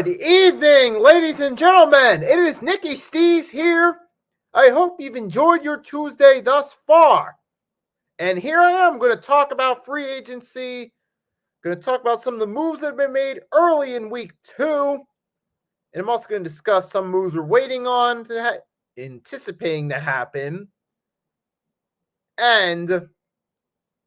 Good evening, ladies and gentlemen. It is Nicky Stees here. I hope you've enjoyed your Tuesday thus far. And here I am going to talk about free agency. Going to talk about some of the moves that have been made early in week 2. And I'm also going to discuss some moves we're waiting on, anticipating to happen. And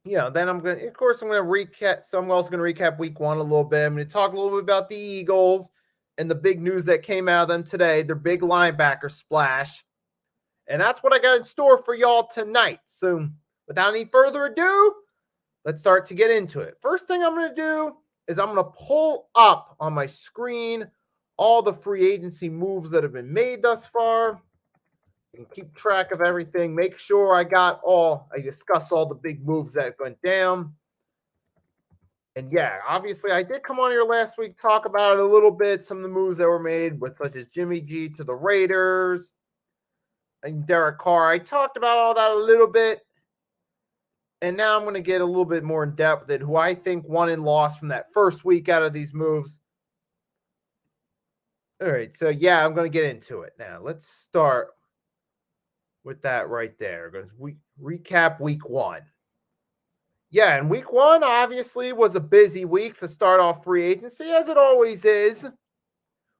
then I'm going to recap. So I'm also going to recap week 1 a little bit. I'm going to talk a little bit about the Eagles and the big news that came out of them today, their big linebacker splash. And that's what I got in store for y'all tonight. So without any further ado, let's start to get into it. First thing I'm going to do is I'm going to pull up on my screen all the free agency moves that have been made thus far. And keep track of everything. Make sure I discuss all the big moves that went down. And yeah, obviously I did come on here last week, talk about it a little bit, some of the moves that were made with such as Jimmy G to the Raiders and Derek Carr. I talked about all that a little bit. And now I'm going to get a little bit more in depth with who I think won and lost from that first week out of these moves. All right, so yeah, I'm going to get into it. Now, let's start with that right there. We recap week 1. Yeah, and week 1 obviously was a busy week to start off free agency, as it always is.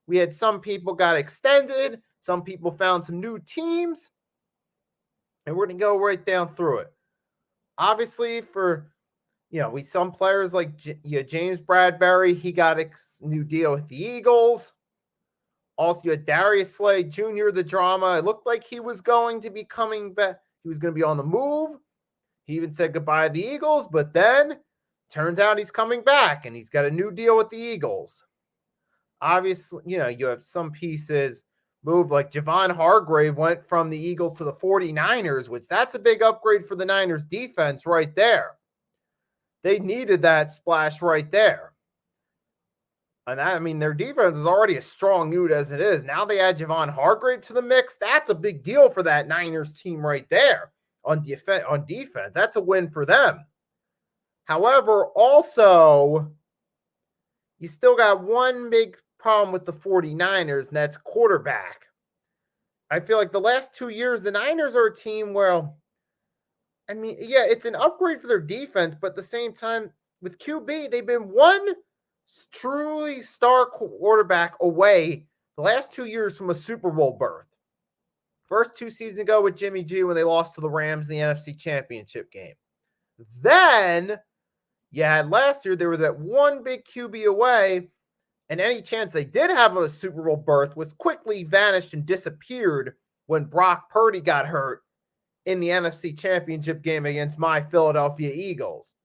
We had some people got extended, some people found some new teams, and we're going to go right down through it. Obviously, for some players like James Bradbury, he got a new deal with the Eagles. Also, you had Darius Slay Jr., the drama. It looked like he was going to be coming back. He was going to be on the move. He even said goodbye to the Eagles, but then turns out he's coming back, and he's got a new deal with the Eagles. Obviously, you have some pieces moved, like Javon Hargrave went from the Eagles to the 49ers, which that's a big upgrade for the Niners defense right there. They needed that splash right there. And their defense is already a strong unit as it is. Now they add Javon Hargrave to the mix. That's a big deal for that Niners team right there on defense. That's a win for them. However, also, you still got one big problem with the 49ers, and that's quarterback. I feel like the last 2 years, the Niners are a team where, it's an upgrade for their defense, but at the same time, with QB, they've been one truly star quarterback away the last 2 years from a Super Bowl berth. First 2 seasons ago with Jimmy G when they lost to the Rams in the NFC Championship game. Then you had last year, there was that one big QB away, and any chance they did have a Super Bowl berth was quickly vanished and disappeared when Brock Purdy got hurt in the NFC Championship game against my Philadelphia Eagles.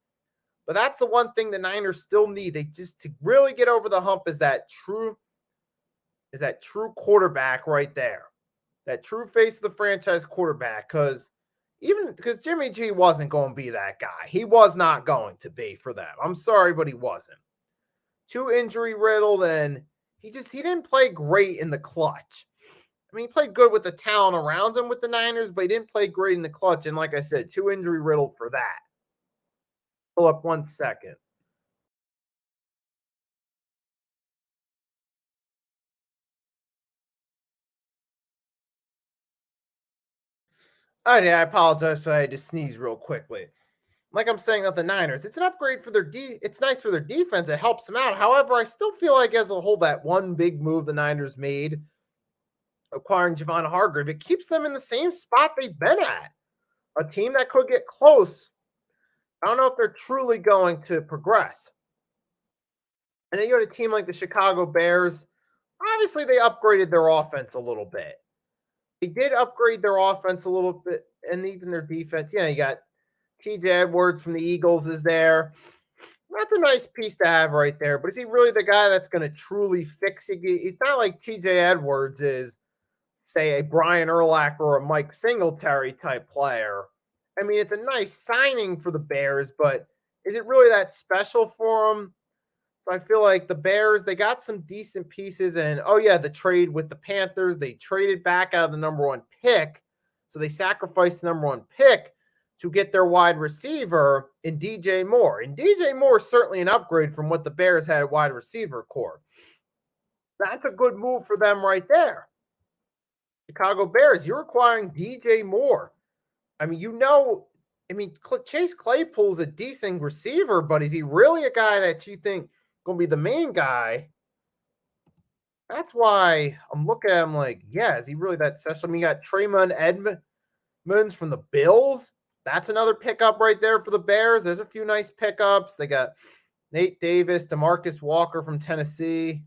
But that's the one thing the Niners still need. They just to really get over the hump is that true quarterback right there. That true face of the franchise quarterback. Because Jimmy G wasn't going to be that guy. He was not going to be for them. I'm sorry, but he wasn't. Too injury riddled, and he didn't play great in the clutch. I mean, he played good with the talent around him with the Niners, but he didn't play great in the clutch. And like I said, too injury riddled for that. Pull up 1 second. I apologize for I had to sneeze real quickly. Like I'm saying about the Niners, it's an upgrade for it's nice for their defense. It helps them out. However, I still feel like as a whole, that one big move the Niners made, acquiring Javon Hargrave, it keeps them in the same spot they've been at. A team that could get close. I don't know if they're truly going to progress. And then you had a team like the Chicago Bears. Obviously, they upgraded their offense a little bit. They did upgrade their offense a little bit, and even their defense. Yeah, you got TJ Edwards from the Eagles is there. That's a nice piece to have right there. But is he really the guy that's going to truly fix it? He's not like TJ Edwards is, say, a Brian Urlacher or a Mike Singletary type player. I mean, it's a nice signing for the Bears, but is it really that special for them? So I feel like the Bears, they got some decent pieces. And, the trade with the Panthers, they traded back out of the number 1 pick. So they sacrificed the number 1 pick to get their wide receiver in DJ Moore. And DJ Moore is certainly an upgrade from what the Bears had at wide receiver core. That's a good move for them right there. Chicago Bears, you're acquiring DJ Moore. I mean, Chase Claypool's a decent receiver, but is he really a guy that you think going to be the main guy? That's why I'm looking at him like, is he really that special? I mean, you got Tremon Edmonds from the Bills. That's another pickup right there for the Bears. There's a few nice pickups. They got Nate Davis, DeMarcus Walker from Tennessee.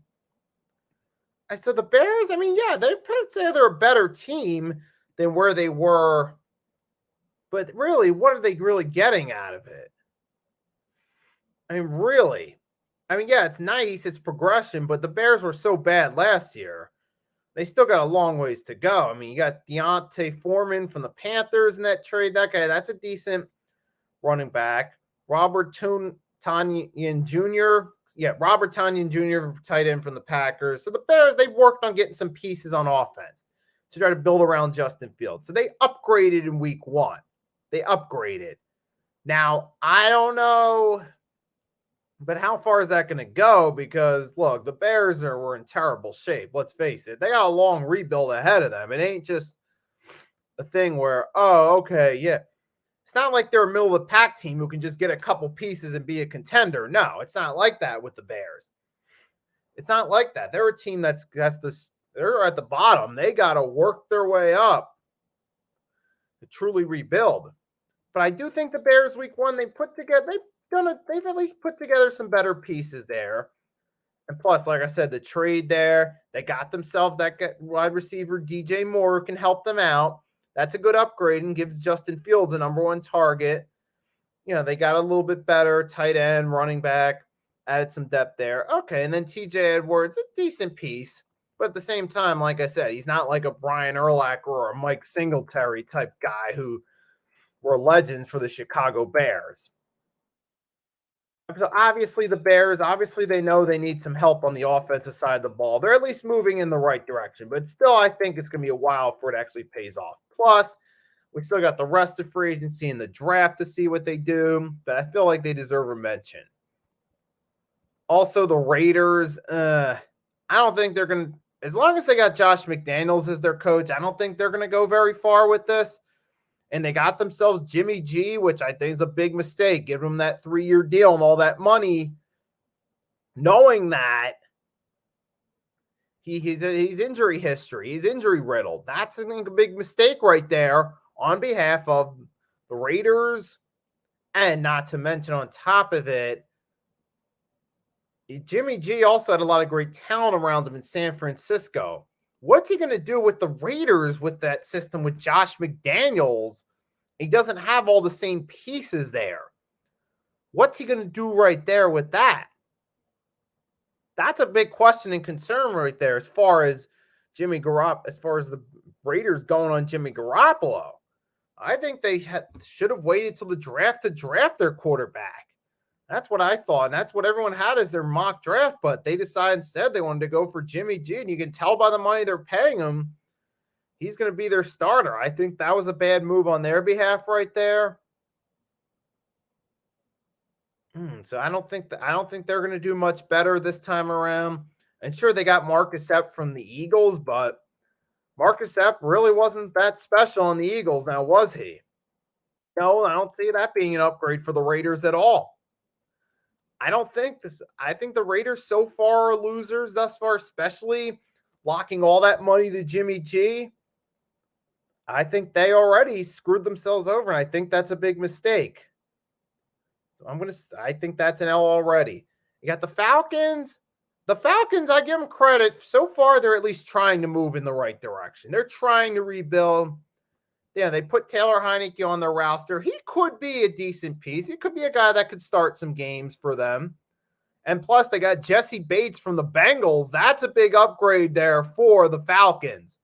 I said the Bears, I mean, they could say they're a better team than where they were. But really, what are they really getting out of it? I mean, really. I mean, it's nice. It's progression, but the Bears were so bad last year. They still got a long ways to go. I mean, you got Deontay Foreman from the Panthers in that trade. That guy, that's a decent running back. Robert Tonyan Jr. Robert Tonyan Jr., tight end from the Packers. So the Bears, they've worked on getting some pieces on offense to try to build around Justin Fields. So they upgraded in week 1. They upgraded. Now, I don't know, but how far is that going to go? Because, look, the Bears were in terrible shape. Let's face it. They got a long rebuild ahead of them. It ain't just a thing where, it's not like they're a middle-of-the-pack team who can just get a couple pieces and be a contender. No, it's not like that with the Bears. It's not like that. They're a team they're at the bottom. They got to work their way up to truly rebuild. But I do think the Bears week 1, they've at least put together some better pieces there. And plus, like I said, the trade there, they got themselves that wide receiver DJ Moore who can help them out. That's a good upgrade and gives Justin Fields a number 1 target. They got a little bit better tight end, running back, added some depth there. Okay, and then TJ Edwards, a decent piece. But at the same time, like I said, he's not like a Brian Urlacher or a Mike Singletary type guy who were legends for the Chicago Bears. So obviously the Bears, they know they need some help on the offensive side of the ball. They're at least moving in the right direction, but still I think it's going to be a while before it actually pays off. Plus, we still got the rest of free agency and the draft to see what they do, but I feel like they deserve a mention. Also, the Raiders, I don't think they're going to, as long as they got Josh McDaniels as their coach, I don't think they're going to go very far with this. And they got themselves Jimmy G, which I think is a big mistake. Give them that 3-year deal and all that money, knowing that He's injury history. He's injury riddled. That's, I think, a big mistake right there on behalf of the Raiders. And not to mention, on top of it, Jimmy G also had a lot of great talent around him in San Francisco. What's he going to do with the Raiders with that system with Josh McDaniels? He doesn't have all the same pieces there. What's he going to do right there with that? That's a big question and concern right there as far as as far as the Raiders going on Jimmy Garoppolo. I think they should have waited till the draft to draft their quarterback. That's what I thought, and that's what everyone had as their mock draft, but they decided instead they wanted to go for Jimmy G, and you can tell by the money they're paying him, he's going to be their starter. I think that was a bad move on their behalf right there. So I don't think they're going to do much better this time around. And sure, they got Marcus Epps from the Eagles, but Marcus Epps really wasn't that special on the Eagles. Now, was he? No, I don't see that being an upgrade for the Raiders at all. I think the Raiders so far are losers thus far, especially locking all that money to Jimmy G. I think they already screwed themselves over, and I think that's a big mistake. So I think that's an L already. You got the Falcons. The Falcons, I give them credit. So far, they're at least trying to move in the right direction. They're trying to rebuild. Yeah, they put Taylor Heineke on their roster. He could be a decent piece. He could be a guy that could start some games for them. And plus, they got Jesse Bates from the Bengals. That's a big upgrade there for the Falcons.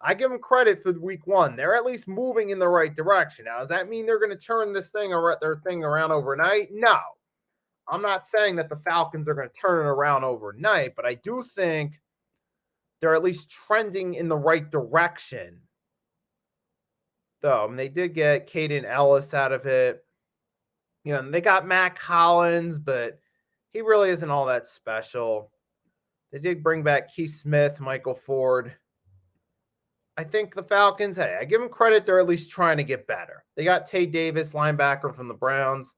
I give them credit for week one. They're at least moving in the right direction. Now, does that mean they're going to turn their thing around overnight? No. I'm not saying that the Falcons are going to turn it around overnight, but I do think they're at least trending in the right direction. Though, they did get Caden Ellis out of it. And they got Matt Collins, but he really isn't all that special. They did bring back Keith Smith, Michael Ford. I think the Falcons, I give them credit. They're at least trying to get better. They got Tay Davis, linebacker from the Browns.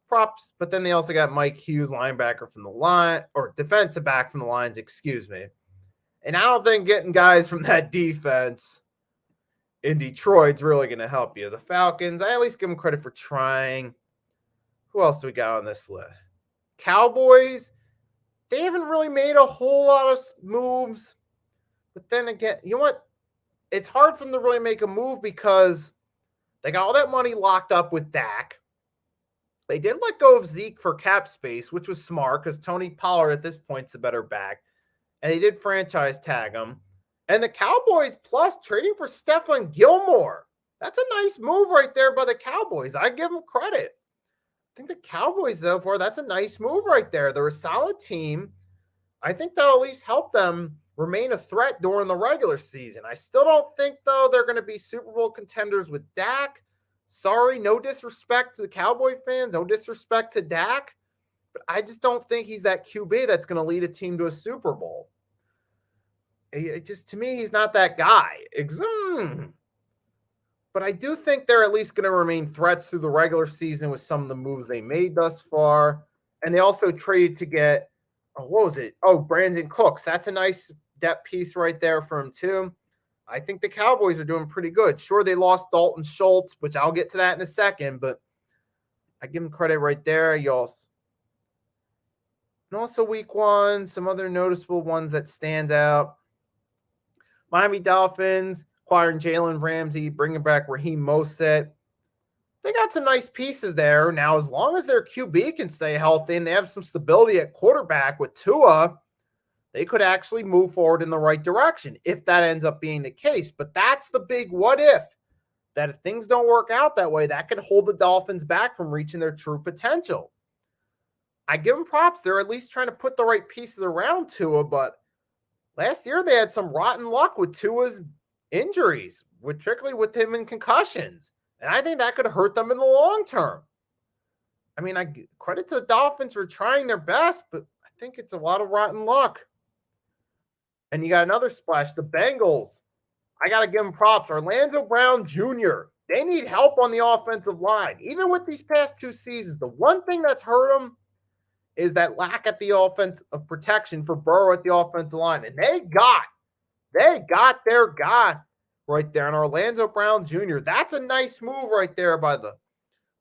Props, but then they also got Mike Hughes, linebacker from the line, or defensive back from the Lions, excuse me. And I don't think getting guys from that defense in Detroit's really going to help you. The Falcons, I at least give them credit for trying. Who else do we got on this list? Cowboys, they haven't really made a whole lot of moves. But then again, you know what? It's hard for them to really make a move because they got all that money locked up with Dak. They did let go of Zeke for cap space, which was smart because Tony Pollard at this point is the better back. And they did franchise tag him. And the Cowboys, plus trading for Stephon Gilmore. That's a nice move right there by the Cowboys. I give them credit. I think the Cowboys, though, that's a nice move right there. They're a solid team. I think that'll at least help them remain a threat during the regular season. I still don't think, though, they're going to be Super Bowl contenders with Dak. Sorry, no disrespect to the Cowboy fans, no disrespect to Dak, but I just don't think he's that QB that's going to lead a team to a Super Bowl. To me, he's not that guy. But I do think they're at least going to remain threats through the regular season with some of the moves they made thus far. And they also traded to get, Brandon Cooks. That's a nice depth piece right there for him, too. I think the Cowboys are doing pretty good. Sure, they lost Dalton Schultz, which I'll get to that in a second, but I give them credit right there. And also week one, some other noticeable ones that stand out. Miami Dolphins acquiring Jalen Ramsey, bringing back Raheem Mostert. They got some nice pieces there. Now, as long as their QB can stay healthy and they have some stability at quarterback with Tua, they could actually move forward in the right direction if that ends up being the case. But that's the big what if, that if things don't work out that way, that could hold the Dolphins back from reaching their true potential. I give them props. They're at least trying to put the right pieces around Tua, but last year they had some rotten luck with Tua's injuries, particularly with him in concussions. And I think that could hurt them in the long term. I mean, I credit to the Dolphins for trying their best, but I think it's a lot of rotten luck. And you got another splash, the Bengals. I got to give them props. Orlando Brown Jr., they need help on the offensive line. Even with these past two seasons, the one thing that's hurt them is that lack at the offense of protection for Burrow at the offensive line. And they got their guy right there in Orlando Brown Jr. That's a nice move right there by the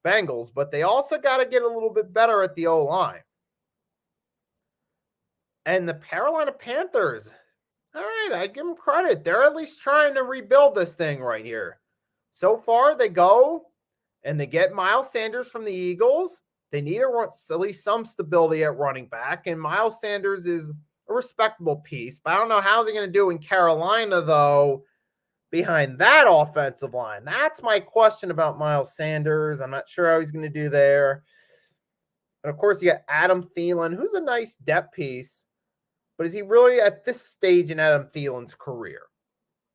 Bengals, but they also got to get a little bit better at the O-line. And the Carolina Panthers, all right, I give them credit. They're at least trying to rebuild this thing right here. So far, they go and they get Miles Sanders from the Eagles. They need at least some stability at running back, and Miles Sanders is a respectable piece. But I don't know how's he going to do in Carolina, though, behind that offensive line. That's my question about Miles Sanders. I'm not sure how he's going to do there. And, of course, you got Adam Thielen, who's a nice depth piece. But is he really at this stage in Adam Thielen's career?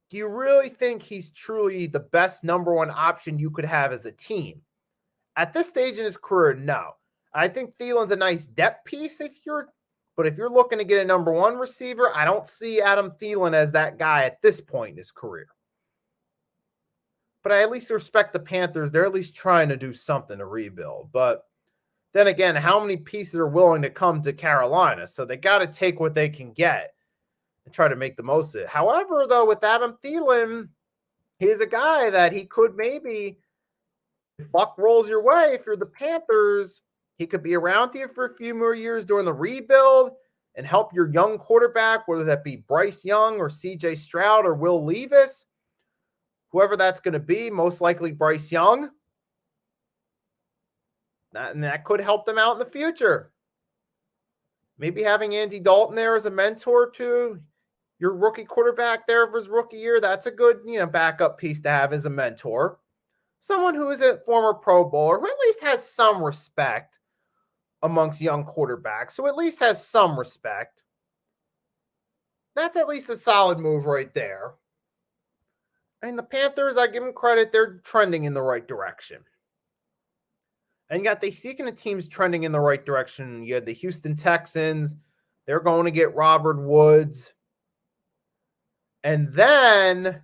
Do you really think he's truly the best number one option you could have as a team? At this stage in his career, no. I think Thielen's a nice depth piece but if you're looking to get a number one receiver, I don't see Adam Thielen as that guy at this point in his career. But I at least respect the Panthers. They're at least trying to do something to rebuild. But then again, how many pieces are willing to come to Carolina? So they got to take what they can get and try to make the most of it. However, though, with Adam Thielen, he's a guy that he could maybe, if luck rolls your way, if you're the Panthers, he could be around you for a few more years during the rebuild and help your young quarterback, whether that be Bryce Young or CJ Stroud or Will Levis, whoever that's going to be, most likely Bryce Young. And that could help them out in the future. Maybe having Andy Dalton there as a mentor to your rookie quarterback there for his rookie year, that's a good, backup piece to have as a mentor. Someone who is a former Pro Bowler, who at least has some respect amongst young quarterbacks, who at least has some respect. That's at least a solid move right there. And the Panthers, I give them credit, they're trending in the right direction. And you got speaking of teams trending in the right direction, you had the Houston Texans. They're going to get Robert Woods. And then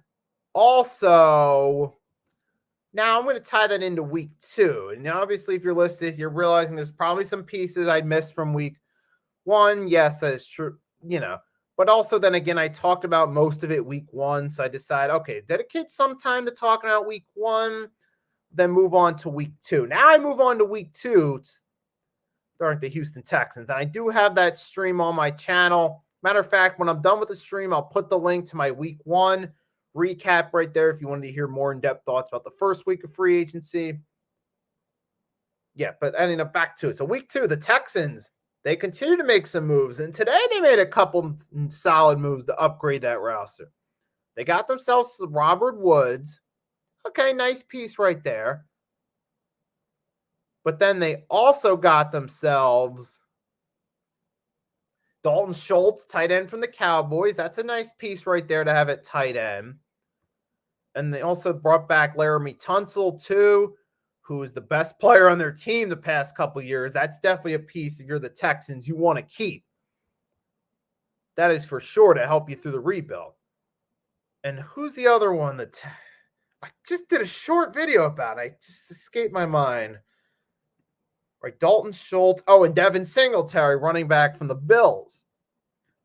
also, now I'm going to tie that into week 2. And obviously, if you're listening, you're realizing there's probably some pieces I missed from week 1. Yes, that is true, But also, then again, I talked about most of it week 1. So I decided, okay, dedicate some time to talking about week 1. Then move on to week 2. Now I move on to week 2 during the Houston Texans. And I do have that stream on my channel. Matter of fact, when I'm done with the stream, I'll put the link to my week 1 recap right there if you wanted to hear more in-depth thoughts about the first week of free agency. Yeah, but back to it. So week 2, the Texans, they continue to make some moves. And today they made a couple solid moves to upgrade that roster. They got themselves Robert Woods. Okay, nice piece right there. But then they also got themselves Dalton Schultz, tight end from the Cowboys. That's a nice piece right there to have at tight end. And they also brought back Laramie Tunsil, too, who is the best player on their team the past couple years. That's definitely a piece, if you're the Texans, you want to keep. That is for sure to help you through the rebuild. And who's the other one that I just did a short video about? I just escaped my mind. Right, Dalton Schultz. Oh, and Devin Singletary, running back from the Bills.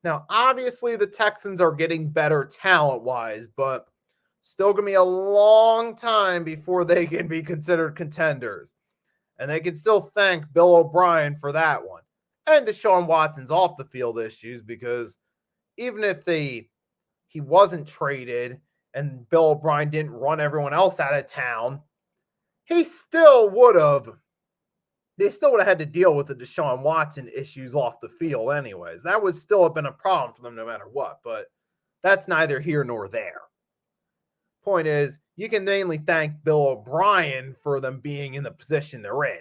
Now, obviously, the Texans are getting better talent-wise, but still going to be a long time before they can be considered contenders. And they can still thank Bill O'Brien for that one. And Deshaun Watson's off-the-field issues, because even if he wasn't traded and Bill O'Brien didn't run everyone else out of town, they still would have had to deal with the Deshaun Watson issues off the field anyways. That would still have been a problem for them no matter what, but that's neither here nor there. Point is, you can mainly thank Bill O'Brien for them being in the position they're in.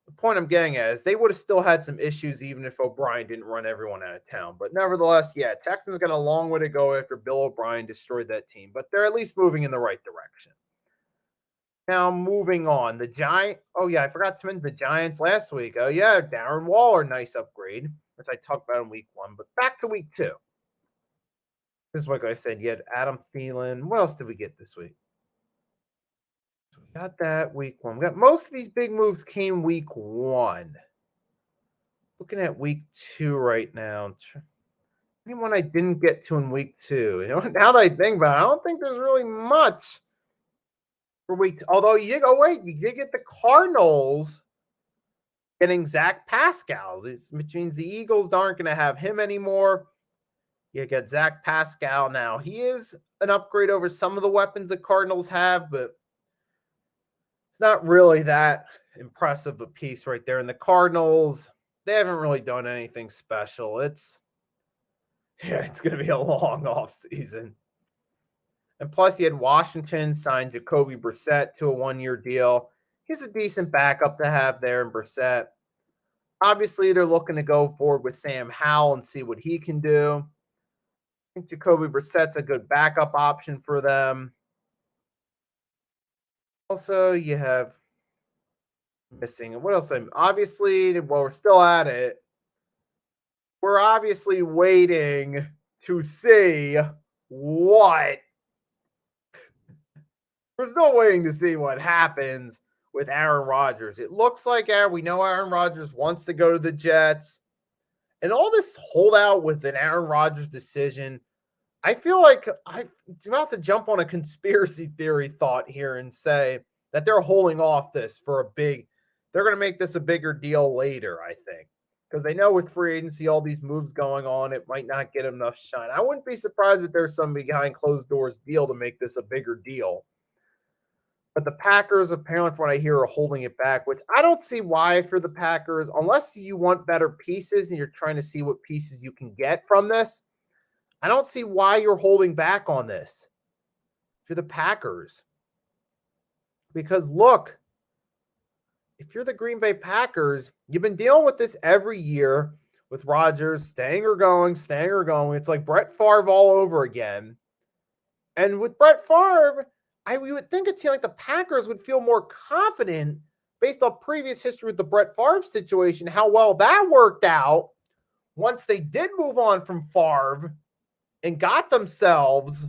The point I'm getting at is they would have still had some issues even if O'Brien didn't run everyone out of town. But nevertheless, yeah, Texans got a long way to go after Bill O'Brien destroyed that team, but they're at least moving in the right direction. Now, moving on, the Giants. Oh, yeah, I forgot to mention the Giants last week. Oh, yeah, Darren Waller, nice upgrade, which I talked about in week 1. But back to week 2. This is like I said, you had Adam Thielen. What else did we get this week? So we got that week 1. We got most of these big moves came week 1. Looking at week 2 right now. Anyone I didn't get to in week 2. Now that I think about it, I don't think there's really much for week. Although you did, oh wait, you did get the Cardinals getting Zach Pascal, which means the Eagles aren't going to have him anymore. You get Zach Pascal now. He is an upgrade over some of the weapons the Cardinals have, but it's not really that impressive a piece right there. And the Cardinals, they haven't really done anything special. It's going to be a long off season. And plus, you had Washington sign Jacoby Brissett to a 1-year deal. He's a decent backup to have there in Brissett. Obviously, they're looking to go forward with Sam Howell and see what he can do. I think Jacoby Brissett's a good backup option for them. Also, you have missing. What else? Obviously, well, we're still at it. We're obviously waiting to see what. We're still waiting to see what happens with Aaron Rodgers. It looks like we know Aaron Rodgers wants to go to the Jets. And all this holdout with an Aaron Rodgers decision, I feel like I'm about to jump on a conspiracy theory thought here and say that they're holding off this for they're going to make this a bigger deal later, I think. Because they know with free agency, all these moves going on, it might not get enough shine. I wouldn't be surprised if there's some behind closed doors deal to make this a bigger deal. But the Packers, apparently, from what I hear, are holding it back, which I don't see why for the Packers, unless you want better pieces and you're trying to see what pieces you can get from this. I don't see why you're holding back on this for the Packers. Because look, if you're the Green Bay Packers, you've been dealing with this every year with Rodgers staying or going. It's like Brett Favre all over again. And with Brett Favre, we would think a team like the Packers would feel more confident based on previous history with the Brett Favre situation, how well that worked out once they did move on from Favre and got themselves,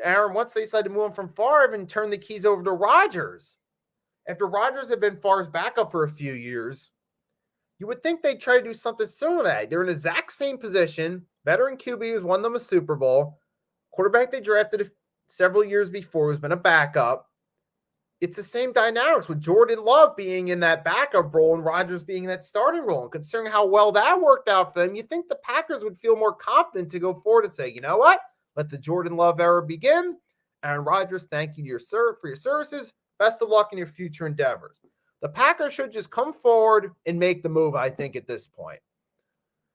Aaron, once they decided to move on from Favre and turn the keys over to Rodgers. After Rodgers had been Favre's backup for a few years, you would think they'd try to do something similar to that. They're in the exact same position. Veteran QB has won them a Super Bowl. Quarterback they drafted several years before has been a backup. It's the same dynamics with Jordan Love being in that backup role and Rodgers being in that starting role. And considering how well that worked out for them, you think the Packers would feel more confident to go forward and say, you know what? Let the Jordan Love era begin. Aaron Rodgers, thank you for your services. Best of luck in your future endeavors. The Packers should just come forward and make the move, I think, at this point.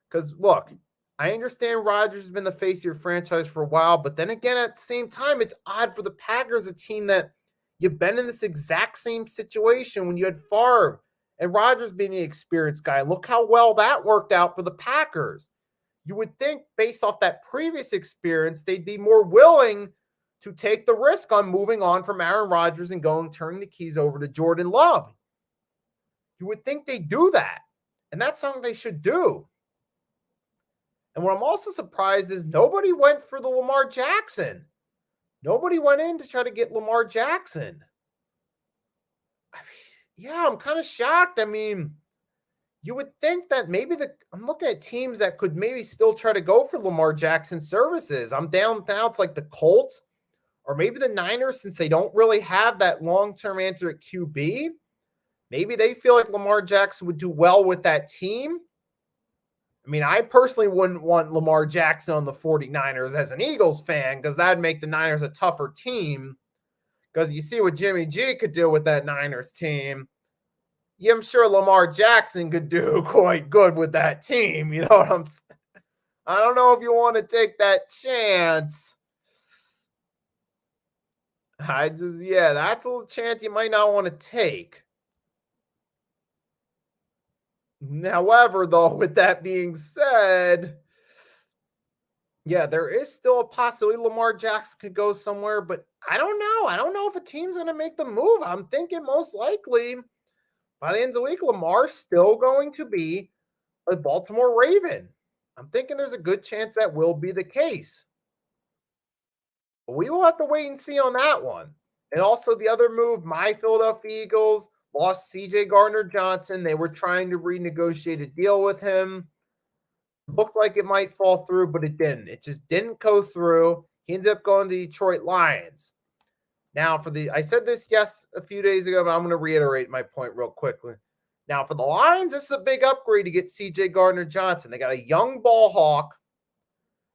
Because, look, I understand Rodgers has been the face of your franchise for a while, but then again, at the same time, it's odd for the Packers, a team that you've been in this exact same situation when you had Favre and Rodgers being the experienced guy. Look how well that worked out for the Packers. You would think, based off that previous experience, they'd be more willing to take the risk on moving on from Aaron Rodgers and turning the keys over to Jordan Love. You would think they'd do that, and that's something they should do. And what I'm also surprised is nobody went for the Lamar Jackson. Nobody went in to try to get Lamar Jackson. I'm kind of shocked. I mean, you would think that maybe I'm looking at teams that could maybe still try to go for Lamar Jackson services. I'm down now. It's like the Colts or maybe the Niners, since they don't really have that long-term answer at QB. Maybe they feel like Lamar Jackson would do well with that team. I mean, I personally wouldn't want Lamar Jackson on the 49ers as an Eagles fan because that'd make the Niners a tougher team because you see what Jimmy G could do with that Niners team. Yeah, I'm sure Lamar Jackson could do quite good with that team. You know what I'm saying? I don't know if you want to take that chance. That's a chance you might not want to take. However, though, with that being said, there is still a possibility Lamar Jackson could go somewhere, but I don't know. I don't know if a team's going to make the move. I'm thinking most likely by the end of the week, Lamar's still going to be a Baltimore Raven. I'm thinking there's a good chance that will be the case. But we will have to wait and see on that one. And also the other move, my Philadelphia Eagles lost CJ Gardner-Johnson. They were trying to renegotiate a deal with him. Looked like it might fall through, but it didn't. It just didn't go through. He ended up going to the Detroit Lions. Now, I said this a few days ago, but I'm going to reiterate my point real quickly. Now, for the Lions, this is a big upgrade to get CJ Gardner-Johnson. They got a young ball hawk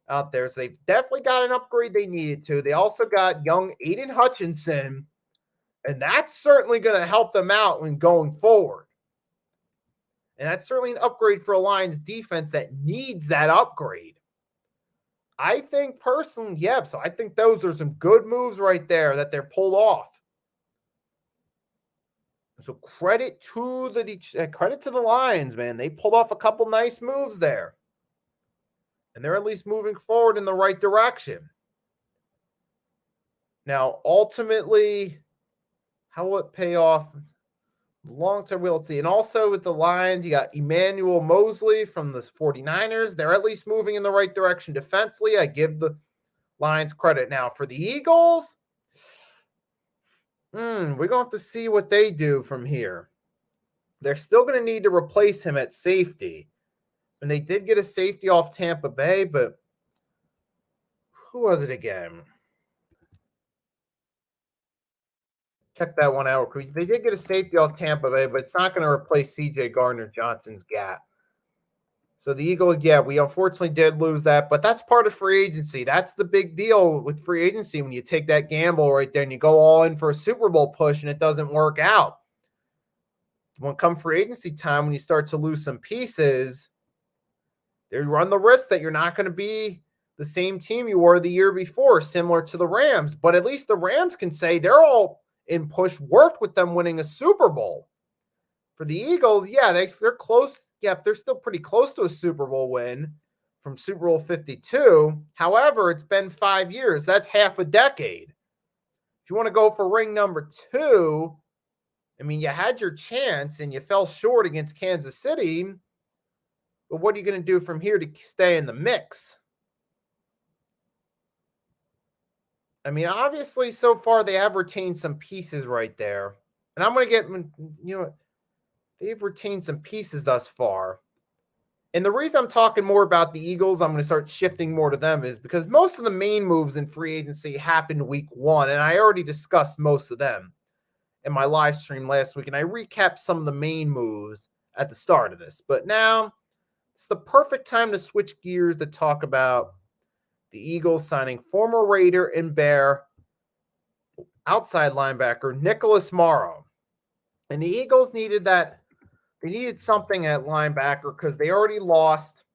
out there, so they've definitely got an upgrade they needed to. They also got young Aiden Hutchinson, and that's certainly going to help them out when going forward. And that's certainly an upgrade for a Lions defense that needs that upgrade. I think personally, so I think those are some good moves right there that they're pulled off. So credit to the Lions, man. They pulled off a couple nice moves there. And they're at least moving forward in the right direction. Now, ultimately, how will it pay off long-term? We'll see. And also with the Lions, you got Emmanuel Mosley from the 49ers. They're at least moving in the right direction defensively. I give the Lions credit. Now, for the Eagles, we're going to have to see what they do from here. They're still going to need to replace him at safety. And they did get a safety off Tampa Bay, but who was it again? Check that one out. They did get a safety off Tampa Bay, but it's not going to replace CJ Gardner-Johnson's gap. So the Eagles, we unfortunately did lose that, but that's part of free agency. That's the big deal with free agency when you take that gamble right there and you go all in for a Super Bowl push and it doesn't work out. When come free agency time, when you start to lose some pieces, they run the risk that you're not going to be the same team you were the year before, similar to the Rams. But at least the Rams can say they're all in push, worked with them winning a Super Bowl. For the Eagles, they're close. They're still pretty close to a Super Bowl win from Super Bowl 52. However, it's been 5 years. That's half a decade. If you want to go for ring number 2, you had your chance and you fell short against Kansas City. But what are you going to do from here to stay in the mix? Obviously, so far they have retained some pieces right there. And I'm going to get, they've retained some pieces thus far. And the reason I'm talking more about the Eagles, I'm going to start shifting more to them, is because most of the main moves in free agency happened week 1. And I already discussed most of them in my live stream last week. And I recapped some of the main moves at the start of this. But now it's the perfect time to switch gears to talk about the Eagles signing former Raider and Bear outside linebacker Nicholas Morrow. And the Eagles needed that. They needed something at linebacker because they already lost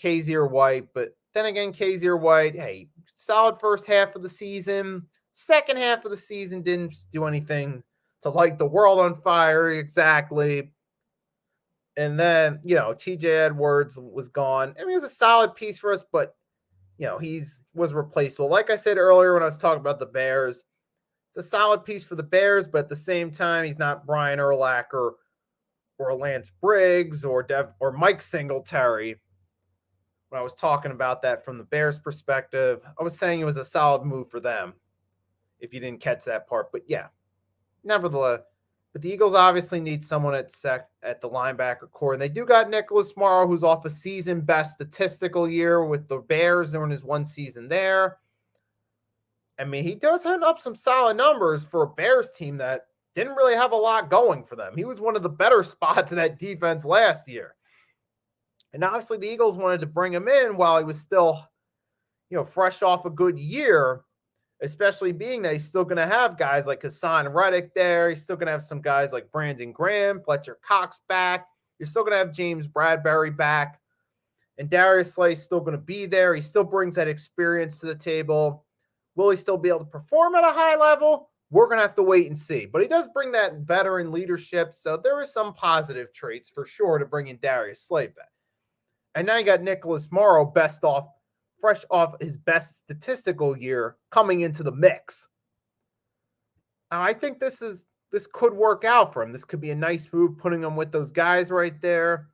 Kazir White. But then again, Kazir White, solid first half of the season. Second half of the season didn't do anything to light the world on fire exactly. And then, TJ Edwards was gone. It was a solid piece for us, but he was replaceable. Like I said earlier when I was talking about the Bears, it's a solid piece for the Bears, but at the same time, he's not Brian Urlacher or Lance Briggs or Mike Singletary. When I was talking about that from the Bears' perspective, I was saying it was a solid move for them, if you didn't catch that part. But nevertheless, but the Eagles obviously need someone at the linebacker core. And they do got Nicholas Morrow, who's off a season-best statistical year with the Bears during his one season there. He does hand up some solid numbers for a Bears team that didn't really have a lot going for them. He was one of the better spots in that defense last year. And obviously the Eagles wanted to bring him in while he was still, fresh off a good year, especially being that he's still going to have guys like Hassan Reddick there. He's still going to have some guys like Brandon Graham, Fletcher Cox back. You're still going to have James Bradbury back. And Darius Slay's still going to be there. He still brings that experience to the table. Will he still be able to perform at a high level? We're going to have to wait and see. But he does bring that veteran leadership, so there is some positive traits for sure to bring in Darius Slay back. And now you got Nicholas Morrow fresh off his best statistical year coming into the mix. Now, I think this could work out for him. This could be a nice move, putting him with those guys right there.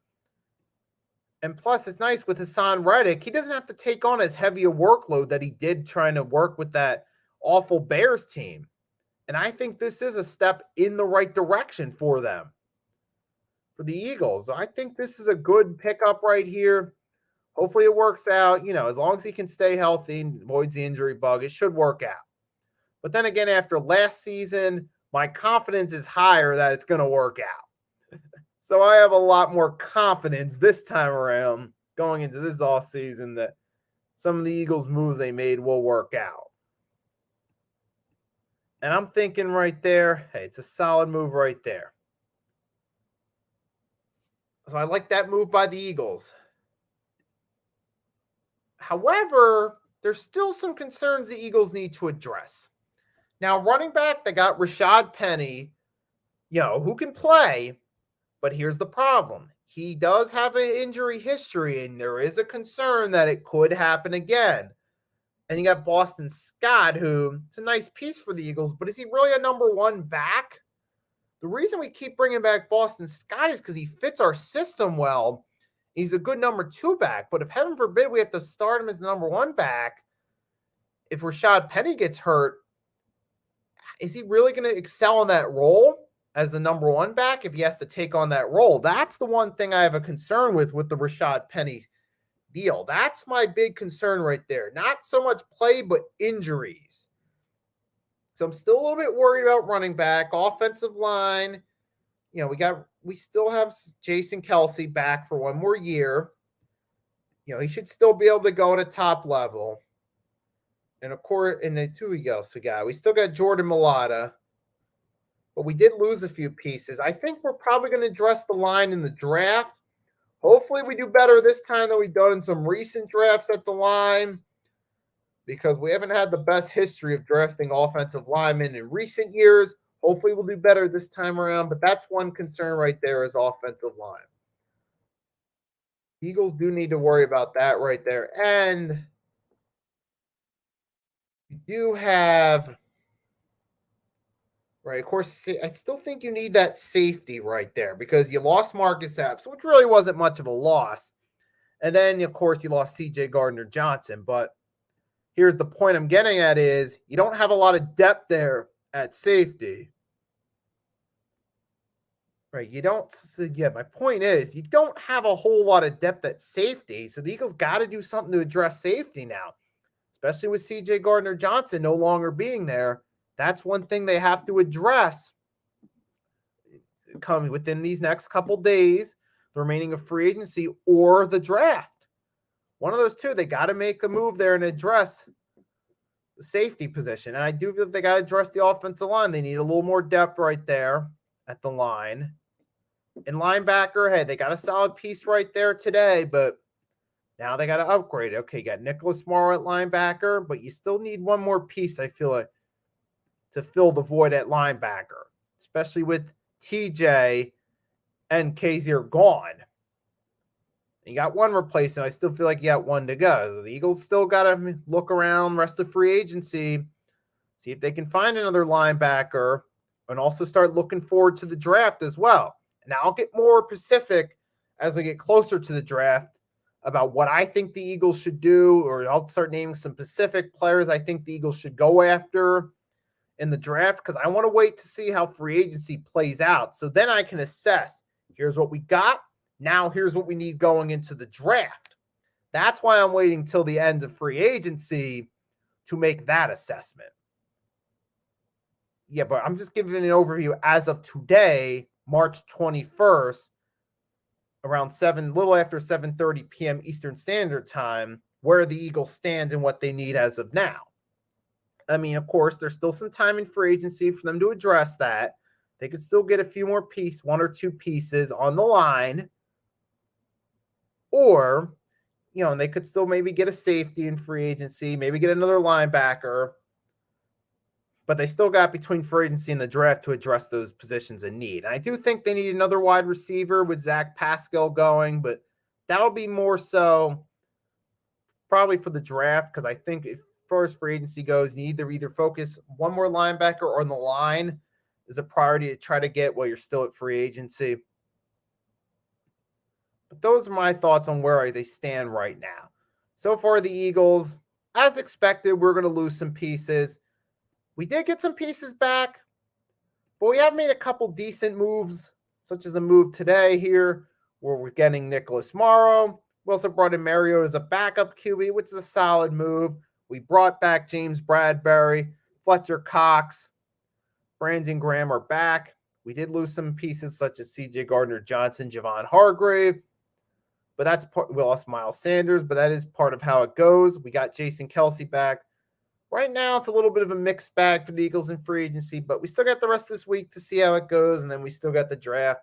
And plus, it's nice with Hassan Reddick. He doesn't have to take on as heavy a workload that he did trying to work with that awful Bears team. And I think this is a step in the right direction for them, for the Eagles. I think this is a good pickup right here. Hopefully it works out. As long as he can stay healthy and avoids the injury bug, it should work out. But then again, after last season, my confidence is higher that it's going to work out. So I have a lot more confidence this time around going into this offseason that some of the Eagles' moves they made will work out. And I'm thinking right there, hey, it's a solid move right there. So I like that move by the Eagles. However, there's still some concerns the Eagles need to address. Now, running back, they got Rashad Penny, who can play, but here's the problem. He does have an injury history, and there is a concern that it could happen again. And you got Boston Scott, who it's a nice piece for the Eagles, but is he really a number one back? The reason we keep bringing back Boston Scott is because he fits our system well. He's a good number two back, but if heaven forbid we have to start him as the number one back, if Rashad Penny gets hurt, is he really going to excel in that role as the number one back if he has to take on that role? That's the one thing I have a concern with the Rashad Penny deal. That's my big concern right there. Not so much play, but injuries. So I'm still a little bit worried about running back, offensive line. We still have Jason Kelsey back for one more year. He should still be able to go at a top level. And of course, and then who else we still got Jordan Mailata, but we did lose a few pieces. I think we're probably going to address the line in the draft. Hopefully we do better this time than we've done in some recent drafts at the line, because we haven't had the best history of drafting offensive linemen in recent years. Hopefully we'll do better this time around, but that's one concern right there is offensive line. Eagles do need to worry about that right there. And you do have, right, of course, I still think you need that safety right there because you lost Marcus Epps, which really wasn't much of a loss. And then, of course, you lost C.J. Gardner-Johnson. But here's the point I'm getting at is you don't have a lot of depth there at safety. Right, my point is you don't have a whole lot of depth at safety, so the Eagles got to do something to address safety now, especially with C.J. Gardner-Johnson no longer being there. That's one thing they have to address coming within these next couple days, the remaining of free agency or the draft. One of those two, they got to make a move there and address the safety position. And I do feel they got to address the offensive line. They need a little more depth right there at the line. And linebacker, hey, they got a solid piece right there today, but now they got to upgrade it. Okay, you got Nicholas Morrow at linebacker, but you still need one more piece, I feel like, to fill the void at linebacker, especially with TJ and Kazir gone. You got one replacement. I still feel like you got one to go. The Eagles still got to look around rest of free agency, see if they can find another linebacker, and also start looking forward to the draft as well. And I'll get more specific as we get closer to the draft about what I think the Eagles should do, or I'll start naming some specific players I think the Eagles should go after in the draft, because I want to wait to see how free agency plays out. So then I can assess, here's what we got. Now here's what we need going into the draft. That's why I'm waiting till the end of free agency to make that assessment. Yeah, but I'm just giving an overview as of today, March 21st, around little after 7:30 p.m. Eastern Standard Time, where the Eagles stand and what they need as of now. I mean, of course, there's still some time in free agency for them to address that. They could still get a few more one or two pieces on the line. Or, and they could still maybe get a safety in free agency, maybe get another linebacker. But they still got between free agency and the draft to address those positions in need. And I do think they need another wide receiver with Zach Pascal going, but that'll be more so probably for the draft, because I think as far as free agency goes, you either focus one more linebacker on the line is a priority to try to get while you're still at free agency. But those are my thoughts on where they stand right now. So far, the Eagles, as expected, we're going to lose some pieces. We did get some pieces back, but we have made a couple decent moves, such as the move today here, where we're getting Nicholas Morrow. We also brought in Mario as a backup QB, which is a solid move. We brought back James Bradbury, Fletcher Cox, Brandon Graham are back. We did lose some pieces such as CJ Gardner-Johnson, Javon Hargrave, but that's part. We lost Miles Sanders, but that is part of how it goes. We got Jason Kelsey back. Right now, it's a little bit of a mixed bag for the Eagles in free agency, but we still got the rest of this week to see how it goes, and then we still got the draft.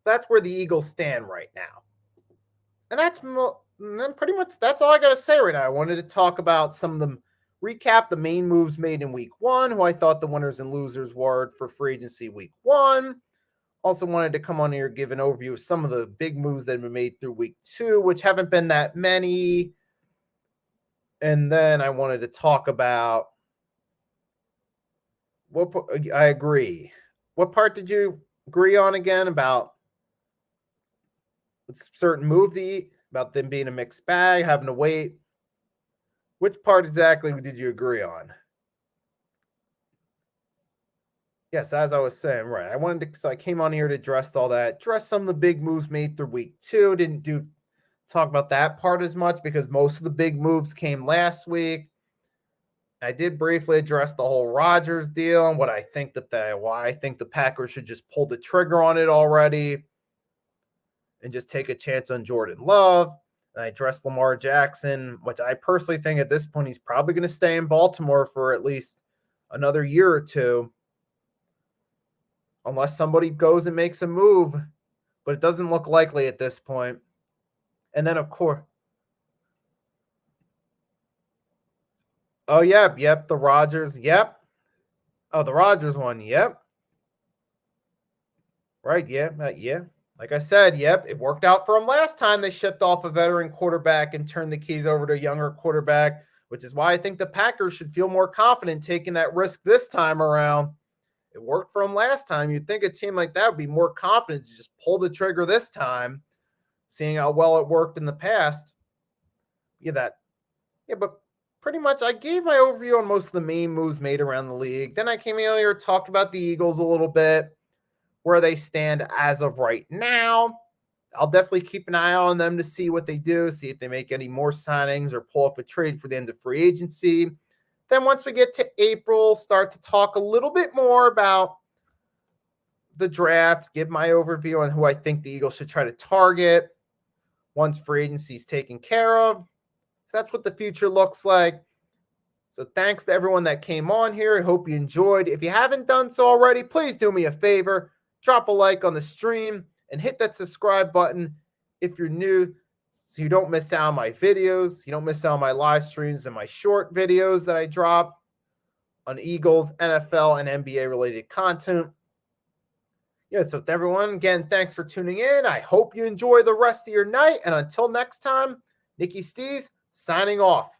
That's where the Eagles stand right now. And then pretty much that's all I got to say right now. I wanted to talk about some of them, recap the main moves made in week 1, who I thought the winners and losers were for free agency week 1. Also wanted to come on here, give an overview of some of the big moves that have been made through week 2, which haven't been that many. And then I wanted to talk about I agree. What part did you agree on again about certain movie, about them being a mixed bag, having to wait? Which part exactly did you agree on? Yes, as I was saying, right. So I came on here to address all that, address some of the big moves made through week 2. Didn't talk about that part as much because most of the big moves came last week. I did briefly address the whole Rodgers deal and what I think why I think the Packers should just pull the trigger on it already and just take a chance on Jordan Love. And I addressed Lamar Jackson, which I personally think at this point he's probably going to stay in Baltimore for at least another year or two, unless somebody goes and makes a move. But it doesn't look likely at this point. And then, of course, the Rodgers, Oh, the Rodgers one, Right, yeah. Like I said, it worked out for them last time. They shipped off a veteran quarterback and turned the keys over to a younger quarterback, which is why I think the Packers should feel more confident taking that risk this time around. It worked for them last time. You'd think a team like that would be more confident to just pull the trigger this time, seeing how well it worked in the past. But pretty much I gave my overview on most of the main moves made around the league. Then I came in here, talked about the Eagles a little bit, where they stand as of right now. I'll definitely keep an eye on them to see what they do, see if they make any more signings or pull off a trade for the end of free agency. Then once we get to April, start to talk a little bit more about the draft, give my overview on who I think the Eagles should try to target once free agency is taken care of. That's what the future looks like. So thanks to everyone that came on here. I hope you enjoyed. If you haven't done so already, please do me a favor. Drop a like on the stream and hit that subscribe button if you're new so you don't miss out on my videos. You don't miss out on my live streams and my short videos that I drop on Eagles, NFL, and NBA related content. So to everyone, again, thanks for tuning in. I hope you enjoy the rest of your night. And until next time, Nicky Stees signing off.